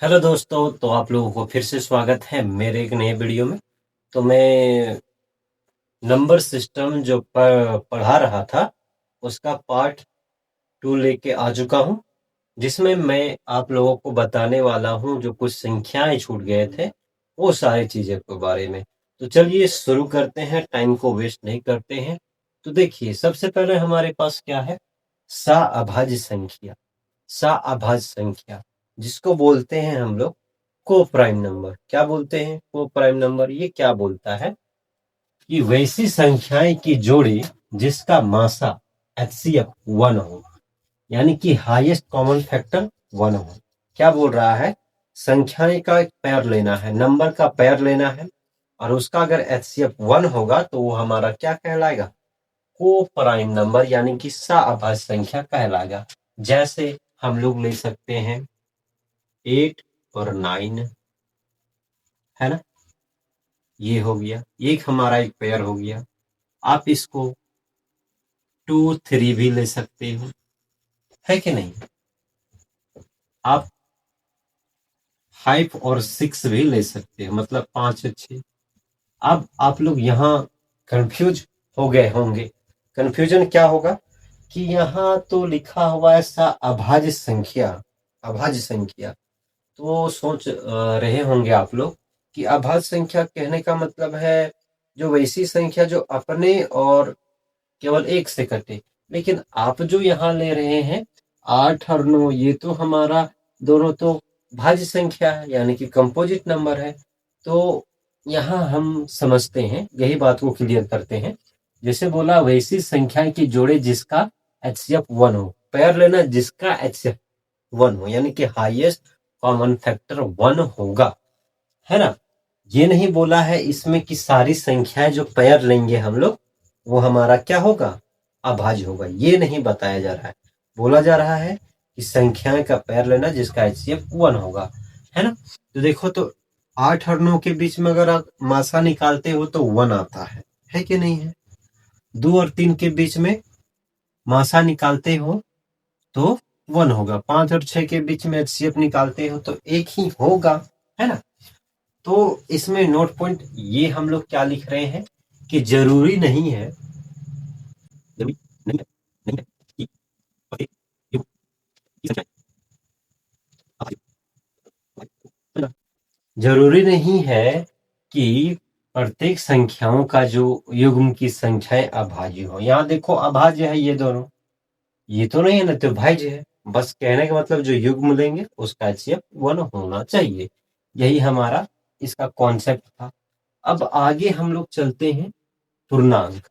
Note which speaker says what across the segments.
Speaker 1: Hello दोस्तों, तो आप लोगों को फिर से स्वागत है मेरे एक नए वीडियो में। तो मैं नंबर सिस्टम जो पढ़ा रहा था उसका पार्ट 2 लेके आ चुका हूँ, जिसमें मैं आप लोगों को बताने वाला हूँ जो कुछ संख्याएं छूट गए थे वो सारी चीज़ें के बारे में। तो चलिए शुरू करते हैं, टाइम को वेस्ट नहीं करते हैं। तो देखिए, सबसे पहले हमारे पास क्या है? सअभाज्य संख्या। सअभाज्य संख्या जिसको बोलते हैं हम लोग को प्राइम नंबर। क्या बोलते हैं? को प्राइम नंबर। ये क्या बोलता है कि वैसी संख्याएं की जोड़ी जिसका मासा एचसीएफ 1 हो, यानी कि हाईएस्ट कॉमन फैक्टर 1 हो। क्या बोल रहा है? संख्याएं का एक पेयर लेना है, नंबर का पेयर लेना है, और उसका अगर एचसीएफ 1 होगा तो वो हमारा क्या कहलाएगा? को प्राइम नंबर, यानी कि सअभाज्य संख्या कहलाएगा। जैसे हम लोग ले सकते हैं 8 और 9, है ना? ये हो गया, एक हमारा एक पेयर हो गया। आप इसको 2 3 भी ले सकते हो, है कि नहीं? आप 5 और 6 भी ले सकते हो, मतलब 5 और 6। अब आप लोग यहाँ कंफ्यूज हो गए होंगे। कंफ्यूजन क्या होगा कि यहाँ तो लिखा हुआ है अभाज्य संख्या, अभाज्य संख्या। तो सोच रहे होंगे आप लोग कि अभाज्य संख्या कहने का मतलब है जो वैसी संख्या जो अपने और केवल एक से कटे। लेकिन आप जो यहाँ ले रहे हैं 8 और 9, ये तो हमारा दोनों तो भाज्य संख्या है, यानी कि कंपोजिट नंबर है। तो यहाँ हम समझते हैं, यही बात को क्लियर करते हैं। जैसे बोला वैसी संख्या की जोड़े जिसका एचसीएफ 1 हो, पेयर लेना जिसका एचसीएफ 1 हो, यानी कि हाईएस्ट कॉमन फैक्टर 1 होगा, है ना? ये नहीं बोला है इसमें कि सारी संख्याएं जो पेयर लेंगे हम लोग वो हमारा क्या होगा? अभाज्य होगा। ये नहीं बताया जा रहा है। बोला जा रहा है कि संख्याएं का पेयर लेना जिसका एचसीएफ 1 होगा, है ना? तो देखो, तो 8 और 9 के बीच में अगर आप मासा निकालते हो तो 1 आता है कि नहीं है? 2 और 3 के बीच में मासा निकालते हो तो 1 होगा। 5 और 6 के बीच में एचसीएफ निकालते हो तो एक ही होगा, है ना? तो इसमें नोट पॉइंट ये हम लोग क्या लिख रहे हैं कि जरूरी नहीं है, जरूरी नहीं है, नहीं है कि प्रत्येक युग की संख्या अभाज्य हो। जरूरी नहीं है कि प्रत्येक संख्याओं का जो युग्म की संख्याएं अभाज्य हो। यहाँ देखो अभाज्य है ये दोनों, ये तो नहीं है ना, तो भाज्य है। बस कहने का मतलब जो युग्म लेंगे उसका एचसीएफ 1 होना चाहिए। यही हमारा इसका कॉन्सेप्ट था। अब आगे हम लोग चलते हैं पूर्णांक,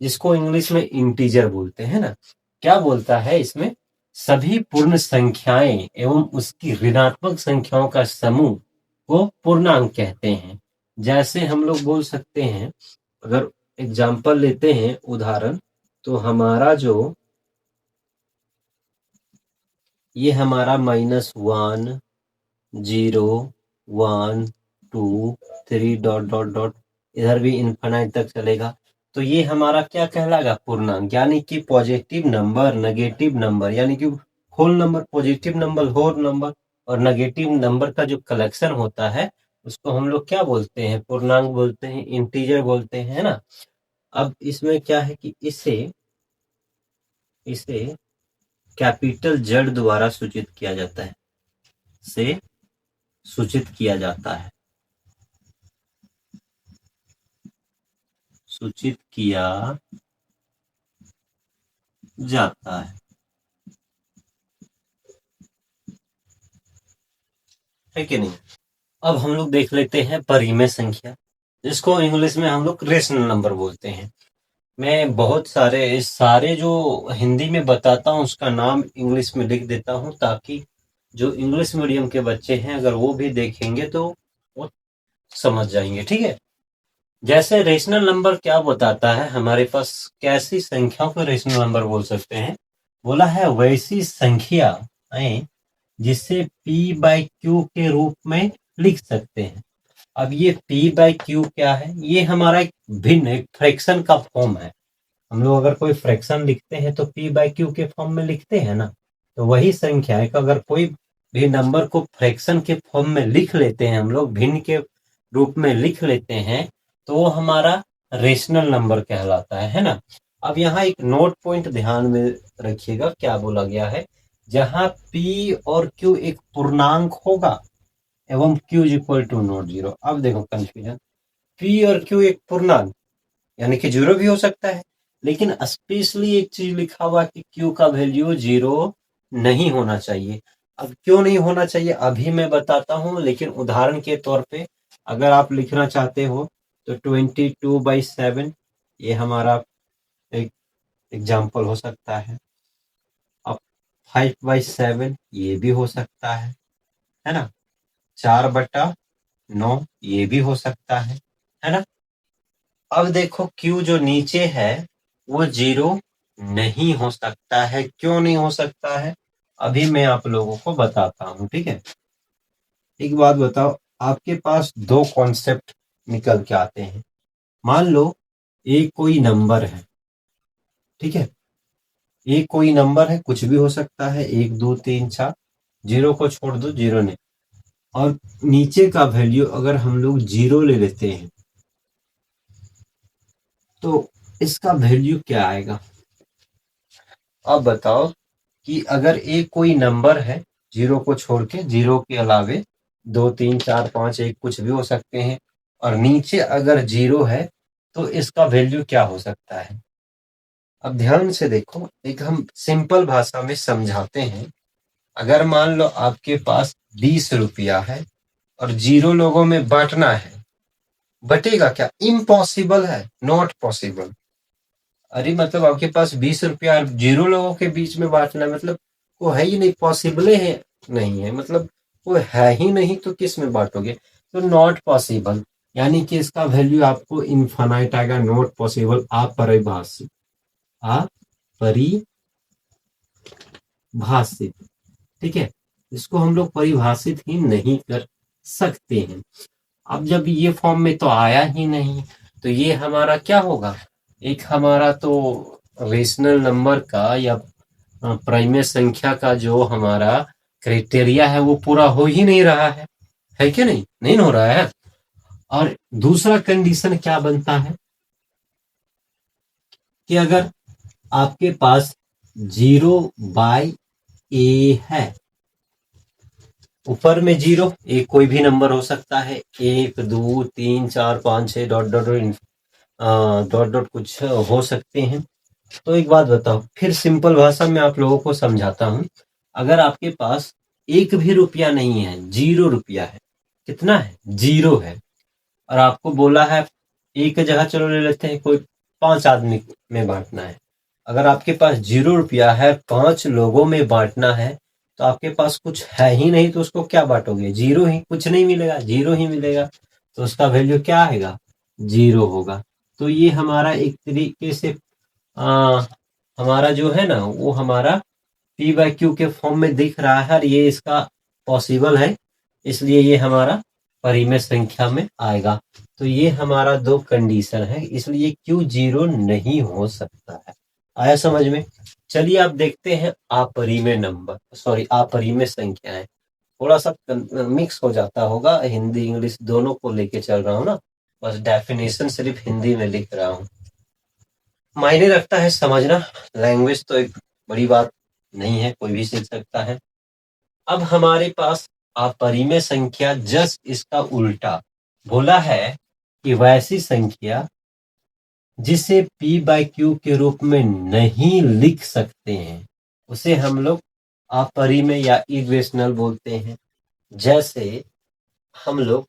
Speaker 1: जिसको इंग्लिश में इंटीजर बोलते हैं ना। क्या बोलता है इसमें? सभी पूर्ण संख्याएं एवं उसकी ऋणात्मक संख्याओं का समूह को पूर्णांक कहते हैं। जैसे हम लोग बोल सकते हैं, अगर एग्जाम्पल लेते हैं, उदाहरण, तो हमारा जो ये हमारा -1 0 1 2 3 डॉट डॉट डॉट, इधर भी इनफाइनाइट तक चलेगा। तो ये हमारा क्या कहलाएगा? पूर्णांक, यानी कि पॉजिटिव नंबर, नेगेटिव नंबर, यानी कि whole number, positive number whole number, और नेगेटिव नंबर का जो कलेक्शन होता है उसको हम लोग क्या बोलते हैं? पूर्णांक बोलते हैं, इंटीजर बोलते हैं, है ना? अब इसमें क्या है कि इसे इसे कैपिटल जेड द्वारा सूचित किया जाता है, से सूचित किया जाता है, सूचित किया जाता है कि नहीं? अब हम लोग देख लेते हैं परिमेय संख्या, जिसको इंग्लिश में हम लोग रेशनल नंबर बोलते हैं। मैं बहुत सारे जो हिंदी में बताता हूँ उसका नाम इंग्लिश में लिख देता हूँ, ताकि जो इंग्लिश मीडियम के बच्चे हैं अगर वो भी देखेंगे तो वो समझ जाएंगे, ठीक है? जैसे रेशनल नंबर क्या बताता है हमारे पास, कैसी संख्याओं को रेशनल नंबर बोल सकते हैं? बोला है वैसी संख्याएं जिसे p/q के रूप में लिख सकते हैं। अब ये p/q क्या है? ये हमारा एक भिन्न, एक फ्रैक्शन का फॉर्म है। हम लोग अगर कोई फ्रैक्शन लिखते हैं तो p/q के फॉर्म में लिखते हैं ना। तो वही संख्या है कि अगर कोई भी नंबर को फ्रैक्शन के फॉर्म में लिख लेते हैं, हम लोग भिन्न के रूप में लिख लेते हैं, तो वो हमारा रेशनल नंबर कहलाता है ना। अब यहाँ एक नोट पॉइंट ध्यान में रखिएगा, क्या बोला गया है, जहां P और Q एक पूर्णांक होगा एवं Q equal to not zero. अब देखो कंफ्यूजन, P और Q एक पूर्णांक यानी कि जीरो भी हो सकता है, लेकिन स्पेशली एक चीज लिखा हुआ कि Q का वैल्यू जीरो नहीं होना चाहिए। अब क्यों नहीं होना चाहिए अभी मैं बताता हूं, लेकिन उदाहरण के तौर पे अगर आप लिखना चाहते हो तो 22/7 ये हमारा एक एग्जाम्पल हो सकता है। अब 5/7 ये भी हो सकता है ना। 4/9 ये भी हो सकता है ना। अब देखो Q जो नीचे है वो जीरो नहीं हो सकता है। क्यों नहीं हो सकता है अभी मैं आप लोगों को बताता हूं, ठीक है। एक बात बताओ, आपके पास दो कॉन्सेप्ट निकल के आते हैं। मान लो एक कोई नंबर है, ठीक है, एक कोई नंबर है, कुछ भी हो सकता है, 1 2 3 4, जीरो को छोड़ दो, जीरो नहीं, और नीचे का वैल्यू अगर हम लोग जीरो ले लेते हैं तो इसका वैल्यू क्या आएगा। अब बताओ कि अगर एक कोई नंबर है, जीरो को छोड़ के, जीरो के अलावे 2 3 4 5 1 कुछ भी हो सकते हैं, और नीचे अगर जीरो है तो इसका वैल्यू क्या हो सकता है। अब ध्यान से देखो, एक हम सिंपल भाषा में समझाते हैं। अगर मान लो आपके पास 20 रुपया है और जीरो लोगों में बांटना है, बटेगा क्या, इम्पॉसिबल है, नॉट पॉसिबल। अरे मतलब आपके पास 20 रुपया जीरो लोगों के बीच में बांटना मतलब वो है ही नहीं, पॉसिबल है नहीं है, मतलब वो है ही नहीं, तो किस में बांटोगे, तो नॉट पॉसिबल, यानी कि इसका वैल्यू आपको इनफाइनाइट आएगा, नॉट पॉसिबल, अपरिभाषित, अपरिभाषित, ठीक है। इसको हम लोग परिभाषित ही नहीं कर सकते हैं। अब जब ये फॉर्म में तो आया ही नहीं, तो ये हमारा क्या होगा, एक हमारा तो रेशनल नंबर का या प्राइमेय संख्या का जो हमारा क्राइटेरिया है वो पूरा हो ही नहीं रहा है कि नहीं, नहीं हो रहा है। और दूसरा कंडीशन क्या बनता है कि अगर आपके पास 0/a है, ऊपर में जीरो, एक कोई भी नंबर हो सकता है, 1 2 3 4 5 6 डॉट डॉट डॉट डॉट कुछ हो सकते हैं। तो एक बात बताओ, फिर सिंपल भाषा में आप लोगों को समझाता हूं। अगर आपके पास एक भी रुपया नहीं है, 0 रुपया है, कितना है, जीरो है, और आपको बोला है एक जगह चलो ले लेते हैं, कोई 5 आदमी में बांटना है। अगर आपके पास 0 रुपया है, 5 लोगों में बांटना है, तो आपके पास कुछ है ही नहीं, तो उसको क्या बांटोगे, जीरो ही, कुछ नहीं मिलेगा, जीरो ही मिलेगा, तो उसका वैल्यू क्या आएगा, जीरो होगा। तो ये हमारा एक तरीके से आ, हमारा जो है ना वो हमारा P/Q के फॉर्म में दिख रहा है, और ये इसका पॉसिबल है, इसलिए ये हमारा परिमेय संख्या में आएगा। तो ये हमारा दो कंडीशन है, इसलिए Q जीरो नहीं हो सकता है। आया समझ में। चलिए आप देखते हैं अपरिमेय नंबर, सॉरी अपरिमेय संख्याएं। थोड़ा सा मिक्स हो जाता होगा, हिंदी इंग्लिश दोनों को लेके चल रहा हूँ ना, बस डेफिनेशन सिर्फ हिंदी में लिख रहा हूँ। मायने रखता है समझना, लैंग्वेज तो एक बड़ी बात नहीं है, कोई भी सीख सकता है। अब हमारे पास अपरिमेय संख्या जस्ट इसका उल्टा बोला है कि वैसी संख्या जिसे P/Q के रूप में नहीं लिख सकते हैं उसे हम लोग अपरिमेय या इरेशनल बोलते हैं। जैसे हम लोग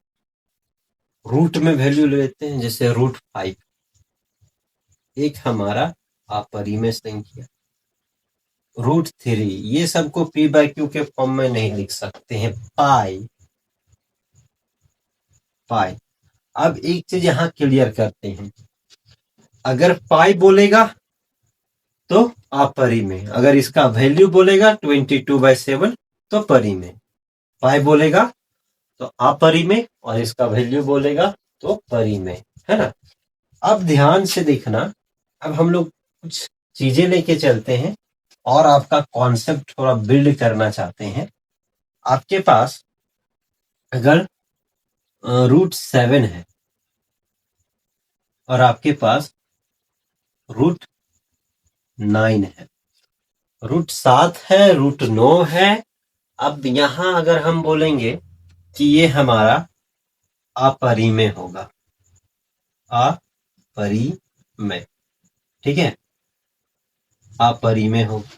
Speaker 1: रूट में वैल्यू लेते हैं, जैसे √5 एक हमारा अपरिमेय संख्या, √3 ये सबको P/Q के फॉर्म में नहीं लिख सकते हैं। पाई अब एक चीज यहां क्लियर करते हैं, अगर पाई बोलेगा तो अपरिमेय, अगर इसका वैल्यू बोलेगा 22/7 तो परिमेय, पाई बोलेगा तो अपरिमेय, और इसका वैल्यू बोलेगा तो परिमेय, है ना। अब ध्यान से देखना, अब हम लोग कुछ चीजें लेके चलते हैं और आपका कॉन्सेप्ट थोड़ा बिल्ड करना चाहते हैं। आपके पास अगर √7 है और आपके पास √9 है, √7 है, √9 है। अब यहां अगर हम बोलेंगे कि ये हमारा अपरिमेय होगा, अपरिमेय, ठीक है, अपरिमेय होगा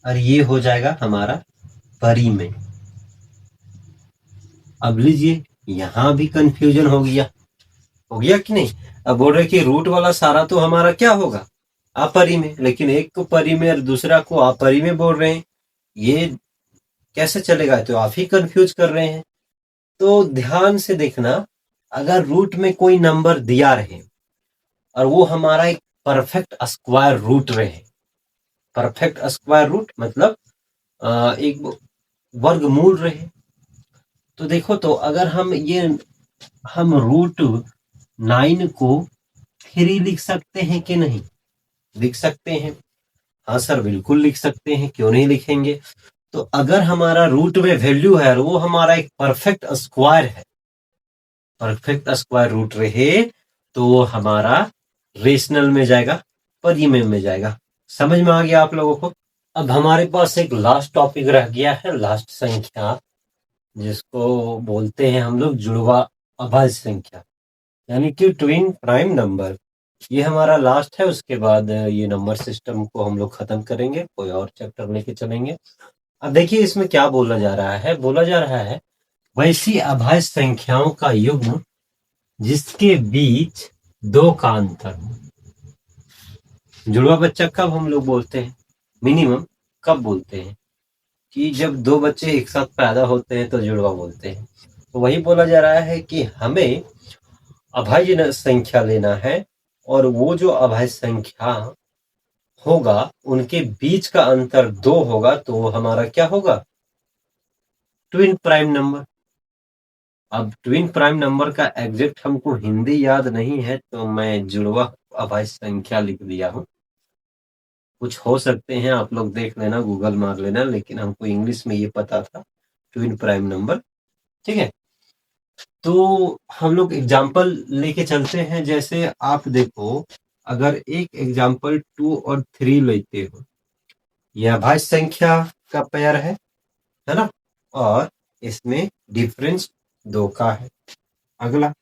Speaker 1: और ये हो जाएगा हमारा परिमेय। अब लीजिए यहां भी कंफ्यूजन हो गया कि नहीं। अब बोल रहे कि रूट वाला सारा तो हमारा क्या होगा, अपरिमेय, लेकिन एक को परिमेय और दूसरा को अपरिमेय बोल रहे हैं, ये कैसे चलेगा। तो आप ही कंफ्यूज कर रहे हैं। तो ध्यान से देखना, अगर रूट में कोई नंबर दिया रहे और वो हमारा एक परफेक्ट स्क्वायर रूट रहे, परफेक्ट स्क्वायर रूट मतलब एक वर्गमूल रहे, तो देखो, तो अगर हम √9 को 3 लिख सकते हैं कि नहीं, लिख सकते हैं। हाँ सर, बिल्कुल लिख सकते हैं, क्यों नहीं लिखेंगे। तो अगर हमारा रूट में वैल्यू है और वो हमारा एक परफेक्ट स्क्वायर है, परफेक्ट स्क्वायर रूट रहे, तो वो हमारा रेशनल में जाएगा, परिमेय में जाएगा। समझ में आ गया आप लोगों को। अब हमारे पास एक लास्ट टॉपिक रह गया है, लास्ट संख्या, जिसको बोलते हैं हम लोग जुड़वा अभाज्य संख्या, यानी कि ट्विन प्राइम नंबर। ये हमारा लास्ट है, उसके बाद ये नंबर सिस्टम को हम लोग खत्म करेंगे, कोई और चैप्टर लेके चलेंगे। अब देखिए इसमें क्या बोला जा रहा है, बोला जा रहा है वैसी अभाज्य संख्याओं का युग्म जिसके बीच 2 का अंतर हो। जुड़वा बच्चा कब हम लोग बोलते हैं, मिनिमम कब बोलते हैं, कि जब 2 बच्चे एक साथ पैदा होते हैं तो जुड़वा बोलते हैं। तो वही बोला जा रहा है कि हमें अभाज्य संख्या लेना है और वो जो अभाज्य संख्या होगा उनके बीच का अंतर 2 होगा, तो वो हमारा क्या होगा, ट्विन प्राइम नंबर। अब ट्विन प्राइम नंबर का एग्जैक्ट हमको हिंदी याद नहीं है, तो मैं जुड़वा अभाज्य संख्या लिख दिया हूं। कुछ हो सकते हैं, आप लोग देख लेना, गूगल मार लेना, लेकिन हमको इंग्लिश में ये पता था, ट्विन प्राइम नंबर, ठीक है। तो हम लोग एग्जाम्पल लेके चलते हैं। जैसे आप देखो, अगर एक एग्जाम्पल 2 और 3 लेते हो, यह अभाज्य संख्या का पेयर है ना, और इसमें डिफरेंस 2 का है। अगला